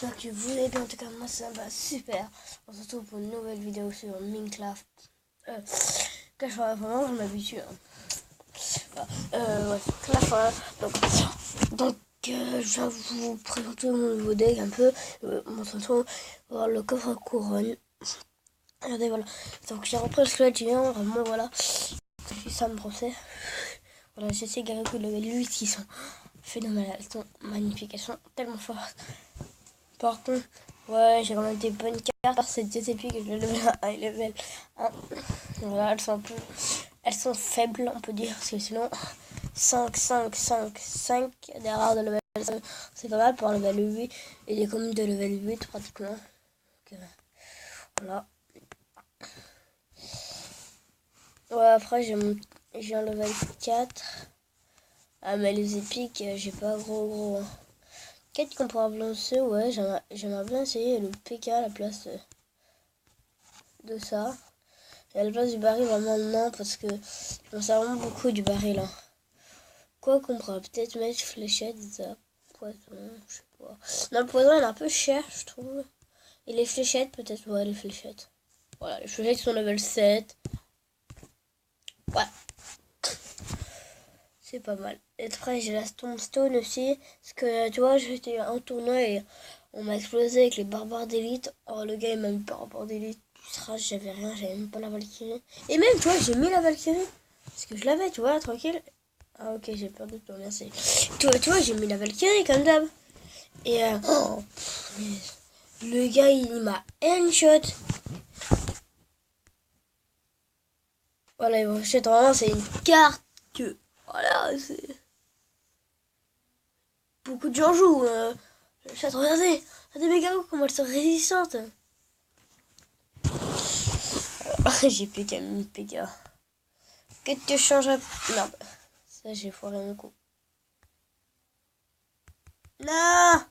j'espère que vous allez bien. En tout cas, moi ça va super. On se retrouve pour une nouvelle vidéo sur Minecraft. Clash Royale, vraiment, j'en habitue. Ouais, Clash Royale. Donc je vais vous présenter mon nouveau deck un peu. On se retrouve voir le coffre à couronne. Regardez, voilà. Donc j'ai repris le squelette géant, vraiment, voilà. Ça me procès. Voilà, j'ai ces Garico level 8 qui sont phénoménales, elles sont magnifiques, elles sont tellement fortes. Par contre, ouais, j'ai vraiment des bonnes cartes. C'est des épiques, je level 1 et level 1. Voilà, elles sont faibles, on peut dire, parce que sinon, 5 des rares de level 5, c'est pas mal pour un level 8 et des communes de level 8 pratiquement. Donc, voilà. Ouais, après, j'ai un level 4. Ah, mais les épiques, j'ai pas gros. Qu'est-ce qu'on pourra lancer? Ouais, j'aimerais bien essayer le PK à la place de ça. Et à la place du baril, vraiment non, parce que je m'en sers vraiment beaucoup du baril. Hein. Quoi qu'on pourra peut-être mettre fléchette, zap, poison, je sais pas. Non, le poison, il est un peu cher, je trouve. Et les fléchettes, peut-être, ouais, les fléchettes. Voilà, les fléchettes sont level 7. Ouais. C'est pas mal. Et après, j'ai la Tombstone aussi. Parce que, tu vois, j'étais en tournoi et on m'a explosé avec les barbares d'élite. Oh, le gars, il m'a mis barbares d'élite. J'avais rien, j'avais même pas la Valkyrie. Et même, tu vois, j'ai mis la Valkyrie. Parce que je l'avais, tu vois, tranquille. Ah, ok, j'ai perdu ton merci. Tu vois, j'ai mis la Valkyrie, comme d'hab. Et, le gars, il m'a one-shot. Voilà, il m'a one-shot. Vraiment, c'est une carte que... Voilà, c'est... Beaucoup de gens jouent. Regardez mes gars, comment elles sont résistantes. J'ai plus qu'à mis PK. Qu'est-ce que tu changes à... Non, ça j'ai foiré mon coup. Non,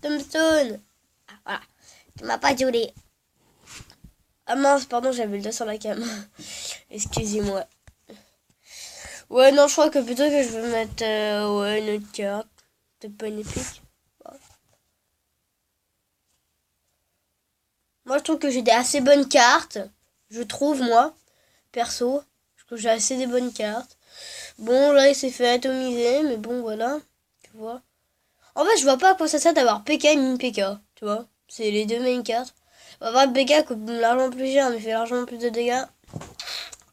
Tombstone. Ah, voilà, tu m'as pas joué. Ah mince, pardon, j'avais le dos sur la cam. Excusez-moi. Ouais, non, je crois que plutôt que je vais mettre ouais, une autre carte. C'est pas une épique. Ouais. Moi, je trouve que j'ai des assez bonnes cartes. Je trouve, moi, perso. Que j'ai assez des bonnes cartes. Bon, là, il s'est fait atomiser, mais bon, voilà. Tu vois. En fait, je vois pas à quoi ça sert d'avoir PK et mini PK. Tu vois. C'est les deux main cartes. On va voir PK coûte largement plus cher, mais fait largement plus de dégâts.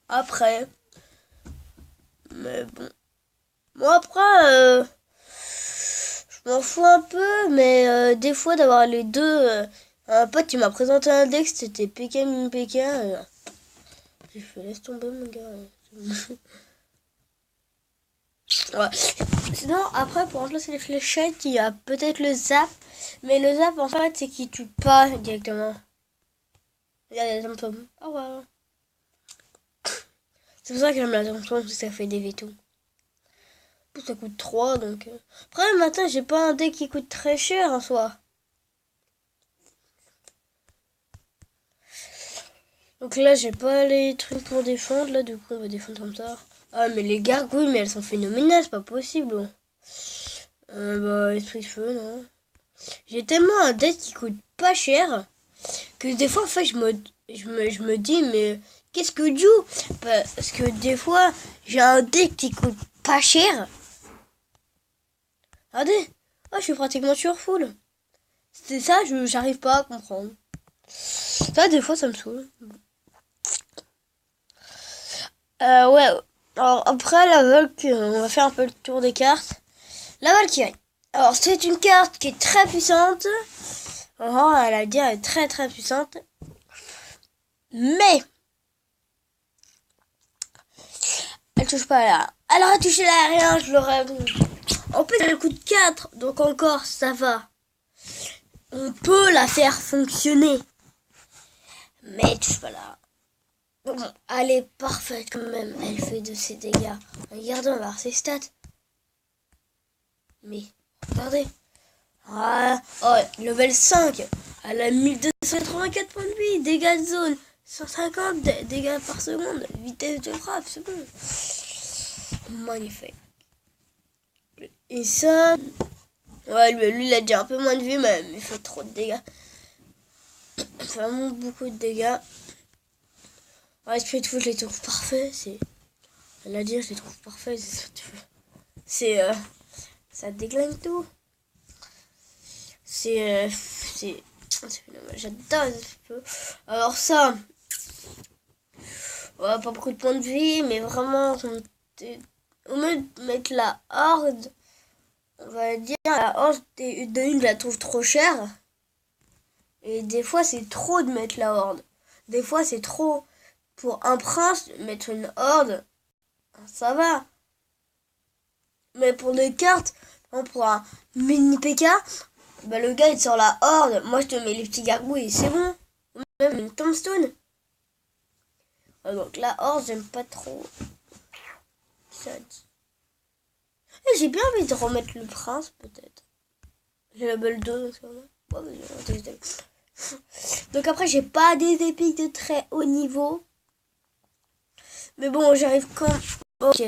Après. Mais bon. Moi, après, je m'en fous un peu, mais des fois, d'avoir les deux. Un pote, qui m'a présenté un deck, c'était PK, mini PK. J'ai fait, laisse tomber, mon gars. Ouais. Sinon, après, pour remplacer les fléchettes, il y a peut-être le zap. Mais le zap, en fait, c'est qu'il tue pas directement. Il y a des symptômes. Oh, ouais. C'est pour ça que j'aime la symptôme, parce que ça fait des vétos. Ça coûte 3, donc... Après, maintenant, j'ai pas un deck qui coûte très cher, en soi. Donc là, j'ai pas les trucs pour défendre. Là, du coup, on va défendre comme ça. Ah, mais les gargouilles, mais elles sont phénoménales, c'est pas possible. Bah, esprit de feu, non. J'ai tellement un deck qui coûte pas cher que des fois, en fait, je me dis, mais qu'est-ce que je joue? Parce que des fois, j'ai un deck qui coûte pas cher. Regardez, oh, je suis pratiquement sur full. C'est ça, j'arrive pas à comprendre. Ça, des fois, ça me saoule. Ouais. Alors, après, la Valkyrie, on va faire un peu le tour des cartes. La Valkyrie. Alors, c'est une carte qui est très puissante. Oh, elle a dit, elle est très très puissante. Mais elle touche pas là. Elle aurait touché l'aérien, je l'aurais... En plus, elle coûte 4, donc encore, ça va. On peut la faire fonctionner. Mais elle touche pas là. Bon, elle est parfaite quand même. Elle fait de ses dégâts. Regardez, on va voir ses stats. Mais, regardez. Ah, oh, level 5. Elle a 1284 points de vie. Dégâts de zone. 150 dégâts par seconde. Vitesse de frappe, c'est bon. Magnifique. Et ça, Ouais, lui, il a déjà un peu moins de vie, mais il fait trop de dégâts. Vraiment beaucoup de dégâts. Ouais, Spirit Foot, je les trouve parfaits. C'est... Elle a dit, je les trouve parfaits. C'est... ça déglingue tout. J'adore un peu. Alors ça... Ouais, pas beaucoup de points de vie, mais vraiment... Au lieu de mettre la horde... On va dire, la horde de une, je la trouve trop chère. Et des fois, c'est trop de mettre la horde. Des fois, c'est trop. Pour un prince, mettre une horde, ça va. Mais pour des cartes, pour un mini PK, bah le gars il sort la horde. Moi, je te mets les petits gargouilles, c'est bon. Même une tombstone. Donc la horde, j'aime pas trop. Ça dit. J'ai bien envie de remettre le prince, peut-être. J'ai level 2 en ce moment. Ouais, donc après, j'ai pas des épiques de très haut niveau. Mais bon, j'arrive quand... Ok.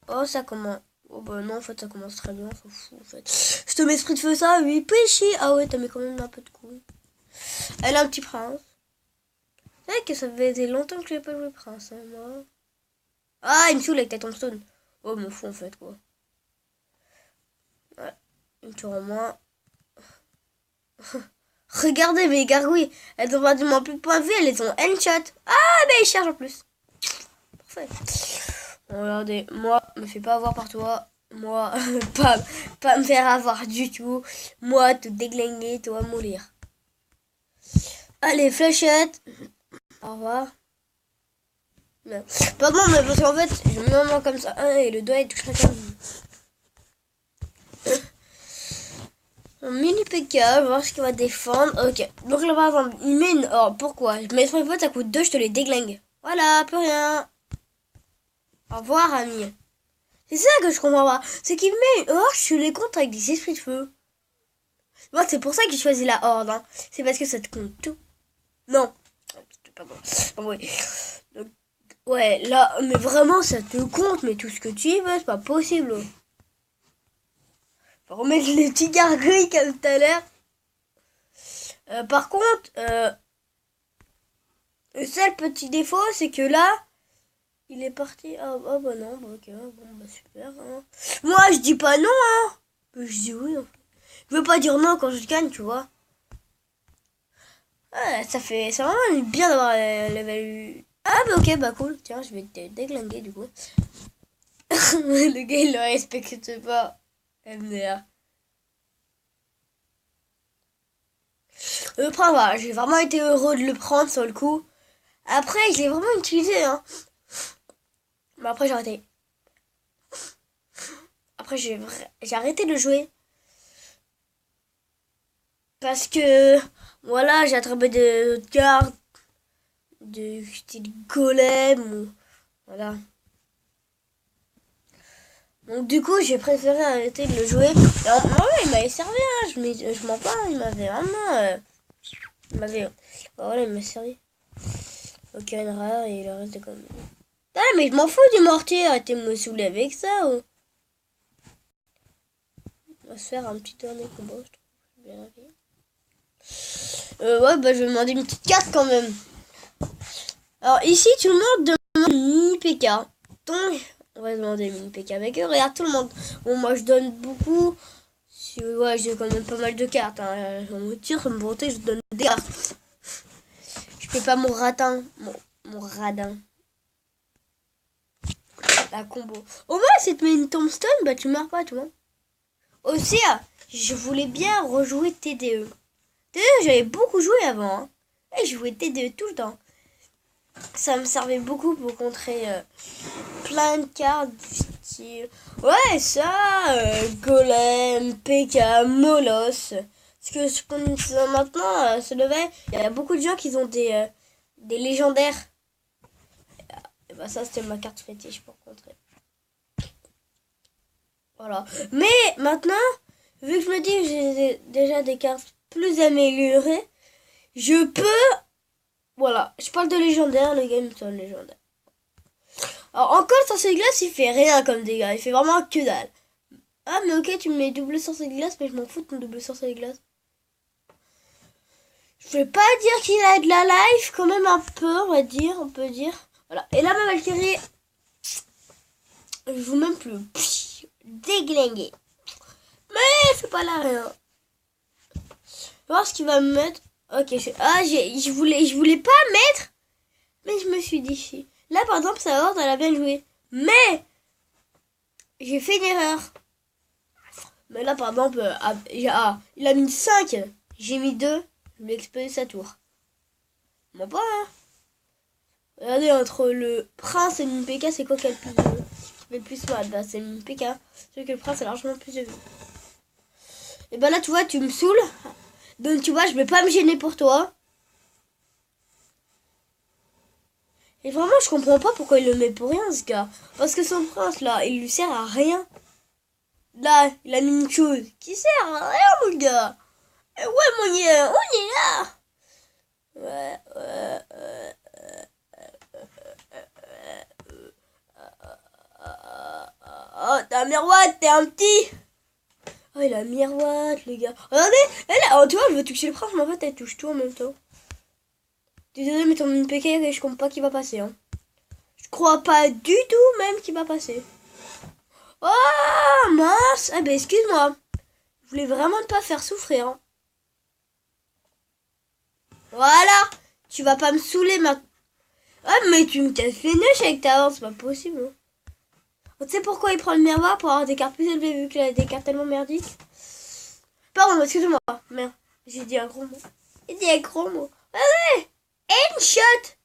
Oh, ça commence... Oh bah non, en fait, ça commence très bien. On s'en fout, en fait. Je te mets esprit de feu, ça, oui, péché. Ah ouais, t'as mis quand même un peu de couilles. Elle a un petit prince. C'est vrai que ça faisait longtemps que j'ai pas joué prince, hein, moi. Ah, il me saoule avec ta tombstone. Oh, me fous, en fait, quoi. Ouais. Une tour en moins. Regardez mes gargouilles. Elles ont pratiquement plus de points de vie. Elles les ont headshot. Ah, mais ils chargent en plus. Parfait. Bon, regardez, moi, me fais pas avoir par toi. Moi, pas me faire avoir du tout. Moi, te déglinguer, toi, mourir. Allez, fléchette. Au revoir. Non. Pas bon, mais parce qu'en fait, je me mets comme ça. Et le doigt, il touche la carte. Un mini PK, on va voir ce qu'il va défendre. Ok, donc là par exemple, il met une horde. Pourquoi? Je mets sur potes, ça coûte 2, je te les déglingue. Voilà, plus rien. Au revoir, ami. C'est ça que je comprends pas. C'est qu'il met une horde, je les compte avec des esprits de feu. Moi, c'est pour ça que j'ai choisi la horde. Hein. C'est parce que ça te compte tout. Non. Pardon. Bon, oui. Donc, ouais, là, mais vraiment, ça te compte, mais tout ce que tu veux, c'est pas possible. Faut remettre les petits gargouilles comme tout à l'heure. Par contre, le seul petit défaut, c'est que là, il est parti. Ah bah non, bah, ok, bon bah super. Hein. Moi, je dis pas non, hein. Je dis oui. En fait. Je veux pas dire non quand je gagne, tu vois. Ouais, ça vraiment bien d'avoir level. Ah bah ok, bah cool. Tiens, je vais te déglinguer du coup. Le gars, il le respecte pas. MDR. Le prendre, voilà, j'ai vraiment été heureux de le prendre sur le coup. Après, je l'ai vraiment utilisé, hein. Mais après, j'ai arrêté. Après, j'ai arrêté de jouer. Parce que, voilà, j'ai attrapé des cartes. De style golem. Ou, voilà. Donc, du coup, j'ai préféré arrêter de le jouer. Et en vrai, il m'avait servi, hein. Je m'en parle, il m'avait vraiment... il m'avait... Voilà, il m'a servi. Ok, une rare et le reste de comme... Ah, mais je m'en fous du mortier. Arrêtez de me saouler avec ça. Ou... On va se faire un petit dernier combat, je trouve. Bien ouais, bah je vais demander une petite carte quand même. Alors ici, tout le monde demande mini PK. Donc, on va demander mini PK avec eux. Regarde tout le monde. Bon, moi je donne beaucoup. Ouais, j'ai quand même pas mal de cartes. Hein. On me tire, ça me vanter, je donne des cartes. Je fais pas mon ratin. Mon radin. La combo. Au moins, si tu mets une tombstone, bah tu meurs pas, tu vois. Aussi, je voulais bien rejouer TDE. TDE, j'avais beaucoup joué avant. Hein. Et je jouais TDE tout le temps. Ça me servait beaucoup pour contrer plein de cartes du style. Ouais, ça, Golem, PK, Molos. Parce que maintenant, ce level, il y a beaucoup de gens qui ont des légendaires. Et bah, ça, c'était ma carte fétiche pour contrer. Voilà. Mais maintenant, vu que je me dis que j'ai déjà des cartes plus améliorées, je peux... Voilà, je parle de légendaire, le game c'est légendaire. Alors encore, sorcier glace, il fait rien comme dégâts, il fait vraiment que dalle. Ah, mais ok, tu me mets double sorcier de glace, mais je m'en fous de ton double sorcier de glace. Je vais pas dire qu'il a de la life, quand même un peu, on peut dire. Voilà. Et là, ma Valkyrie, je vous même plus. Déglingué. Mais c'est pas là rien. Je vais voir ce qu'il va me mettre. Ok, je voulais pas mettre, mais je me suis dit si. Là, par exemple, sa horde, elle a bien joué. Mais j'ai fait une erreur. Mais là, par exemple, il a mis 5. J'ai mis 2. Je lui ai explosé sa tour. Bah pas, hein. Regardez, entre le prince et le PK, c'est quoi qui a le plus de... qui fait le plus mal? Bah, c'est le PK. C'est que le prince a largement plus de vie. Et bah là, tu vois, tu me saoules. Donc, tu vois, je vais pas me gêner pour toi. Et vraiment, je comprends pas pourquoi il le met pour rien, ce gars. Parce que son prince, là, il lui sert à rien. Là, il a mis une chose qui sert à rien, mon gars. Et ouais, mon gars, on est là. Ouais. Oh, t'es un miroir, t'es un petit. Oh, il a un miroir, le gars. Regardez, elle, oh, tu vois, je veux toucher le prince, mais en fait, elle touche tout en même temps. Désolé, mais ton PK, je compte pas qu'il va passer. Hein. Je crois pas du tout même qu'il va passer. Oh, mince. Ah ben, excuse-moi. Je voulais vraiment ne pas faire souffrir. Hein. Voilà. Tu vas pas me saouler maintenant. Ah, mais tu me casses les nœuds avec ta horde, c'est pas possible. Hein. Tu sais pourquoi il prend le miroir pour avoir des cartes plus élevées vu qu'il a des cartes tellement merdiques? Pardon, excuse-moi. Merde, j'ai dit un gros mot. J'ai dit un gros mot. Allez, headshot.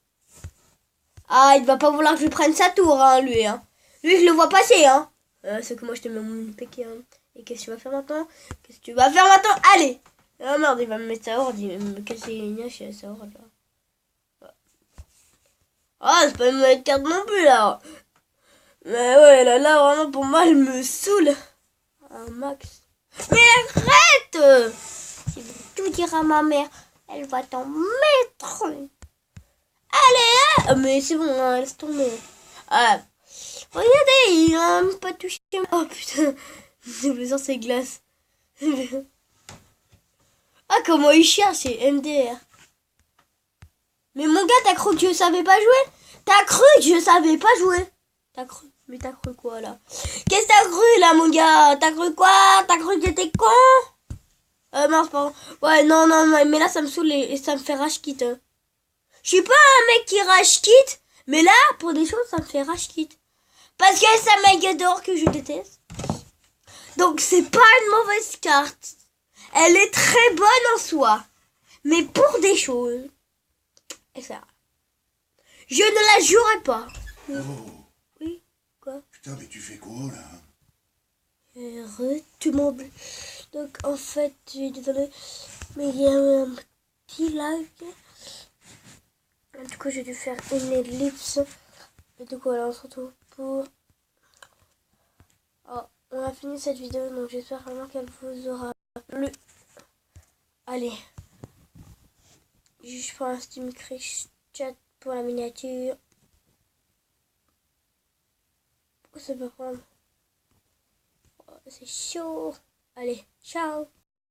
Ah, il va pas vouloir que je prenne sa tour, hein, lui. Hein. Lui, je le vois passer, hein. C'est que moi, je te mets mon piqué. Hein. Et qu'est-ce que tu vas faire maintenant? Qu'est-ce que tu vas faire maintenant? Allez. Ah merde, il va me mettre sa horde. Il va me casser les niaches à sa horde, là. Ah, c'est pas une mauvaise carte non plus, là. Mais ouais, là, vraiment, pour moi, elle me saoule. Un max. Mais arrête! Je vais tout dire à ma mère. Elle va t'en mettre. Allez, hein. Mais c'est bon, hein, laisse tomber. Ah, regardez, il a même pas touché. Oh putain, j'ai besoin de ces glaces. Ah, comment il cherche, c'est MDR. Mais mon gars, t'as cru que je savais pas jouer? T'as cru que je savais pas jouer? T'as cru? Mais t'as cru quoi là? Qu'est-ce que t'as cru là, mon gars? T'as cru quoi? T'as cru que j'étais con? Mince, pardon. Ouais, non, mais là, ça me saoule et ça me fait rage quitte. Hein. Je suis pas un mec qui rage quitte, mais là, pour des choses, ça me fait rage quitte. Parce que c'est un mec dehors que je déteste. Donc, c'est pas une mauvaise carte. Elle est très bonne en soi. Mais pour des choses, etc. Je ne la jouerai pas. Oh. Oui, quoi? Putain, mais tu fais quoi là? Tout le monde. Donc en fait, je suis désolée, mais il y a un petit lag. Du coup, j'ai dû faire une ellipse. Et du coup, voilà, on se retrouve pour... Oh, on a fini cette vidéo, donc j'espère vraiment qu'elle vous aura plu. Allez. Je prends un Steam Chat pour la miniature. Ça peut prendre... Oh, c'est chaud. Allez, ciao.